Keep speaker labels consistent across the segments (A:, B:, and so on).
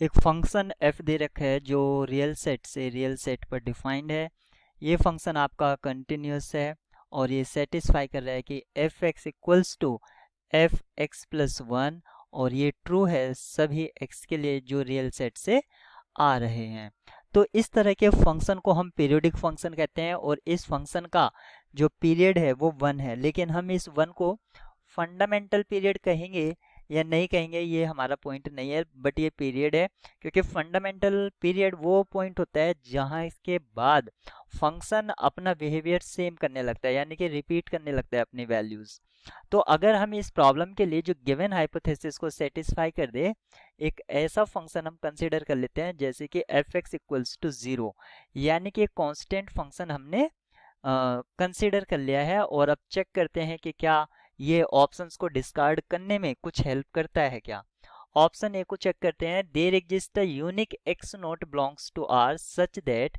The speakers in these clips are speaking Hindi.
A: एक फंक्शन f दे रखा है जो रियल सेट से रियल सेट पर डिफाइंड है। ये फंक्शन आपका कंटिन्यूस है और ये सेटिस्फाई कर रहा है कि F X equals to F X plus one, और ये ट्रू है सभी x के लिए जो रियल सेट से आ रहे हैं। तो इस तरह के फंक्शन को हम पीरियोडिक फंक्शन कहते हैं, और इस फंक्शन का जो पीरियड है वो 1 है, लेकिन हम इस 1 को फंडामेंटल पीरियड कहेंगे या नहीं कहेंगे ये हमारा पॉइंट नहीं है, बट ये पीरियड है, क्योंकि फंडामेंटल पीरियड वो पॉइंट होता है जहां इसके बाद फंक्शन अपना बिहेवियर सेम करने लगता है, यानी कि रिपीट करने लगता है अपनी वैल्यूज। तो अगर हम इस प्रॉब्लम के लिए जो गिवन हाइपोथेसिस को सेटिस्फाई कर दे, एक ऐसा फंक्शन हम कंसीडर कर लेते हैं जैसे कि एफ एक्स इक्वल्स टू 0, यानी कि एक कांस्टेंट फंक्शन हमने कंसीडर कर लिया है। और अब चेक करते हैं कि क्या ये ऑप्शंस को डिस्कार्ड करने में कुछ हेल्प करता है क्या। ऑप्शन ए को चेक करते हैं। There exist a unique X naught belongs to R such that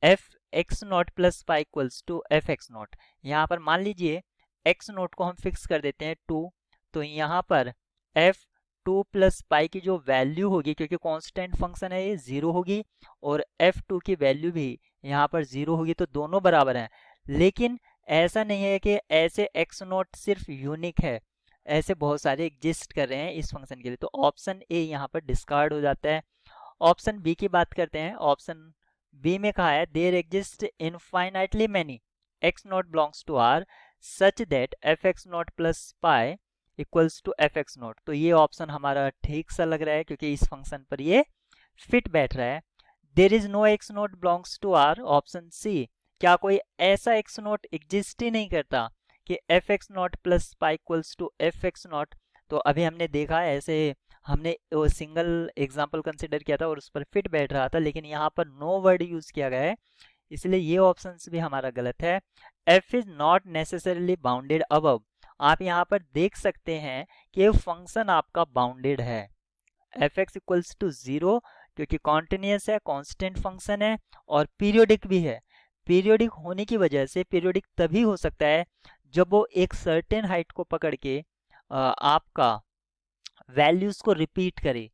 A: F X naught plus pi equals to F X naught. यहाँ पर मान लीजिए एक्स नॉट को हम फिक्स कर देते हैं 2, तो यहाँ पर एफ 2 प्लस पाई की जो वैल्यू होगी, क्योंकि कांस्टेंट फंक्शन है ये, 0 होगी, और f2 की वैल्यू भी यहाँ पर 0 होगी, तो दोनों बराबर हैं। लेकिन ऐसा नहीं है कि ऐसे एक्स नॉट सिर्फ यूनिक है, ऐसे बहुत सारे एग्जिस्ट कर रहे हैं इस फंक्शन के लिए, तो ऑप्शन ए यहाँ पर डिस्कार्ड हो जाता है। ऑप्शन बी की बात करते हैं। ऑप्शन बी में कहा है there exist infinitely many X naught belongs to R such that F X naught plus pi equals to F X naught. तो ये ऑप्शन हमारा ठीक सा लग रहा है, क्योंकि इस फंक्शन पर ये फिट बैठ रहा है। There is no X naught belongs to R, option C, क्या कोई ऐसा एक्स नॉट एग्जिस्ट ही नहीं करता कि F X naught plus pi equals to F X naught. तो अभी हमने देखा है, ऐसे हमने वो सिंगल एग्जांपल कंसिडर किया था और उस पर फिट बैठ रहा था, लेकिन यहाँ पर नो वर्ड यूज किया गया है, इसलिए ये ऑप्शन भी हमारा गलत है। F is not necessarily bounded above. आप यहाँ पर देख सकते हैं कि ये फंक्शन आपका बाउंडेड है, एफ एक्स इक्वल्स टू 0, क्योंकि कॉन्टिन्यूस है, कांस्टेंट फंक्शन है, और पीरियोडिक भी है। पीरियोडिक होने की वजह से पीरियोडिक तभी हो सकता है जब वो एक सर्टेन हाइट को पकड़ के आपका वैल्यूज को रिपीट करे,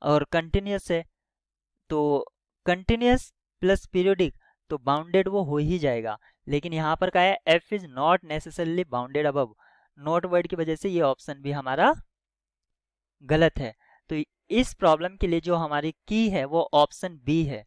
A: और कंटिन्यूस है तो कंटिन्यूस प्लस पीरियोडिक, तो बाउंडेड वो हो ही जाएगा। लेकिन यहाँ पर क्या है, F is not necessarily bounded above, not word की वजह से ये ऑप्शन भी हमारा गलत है। तो इस प्रॉब्लम के लिए जो हमारी की है वो ऑप्शन बी है।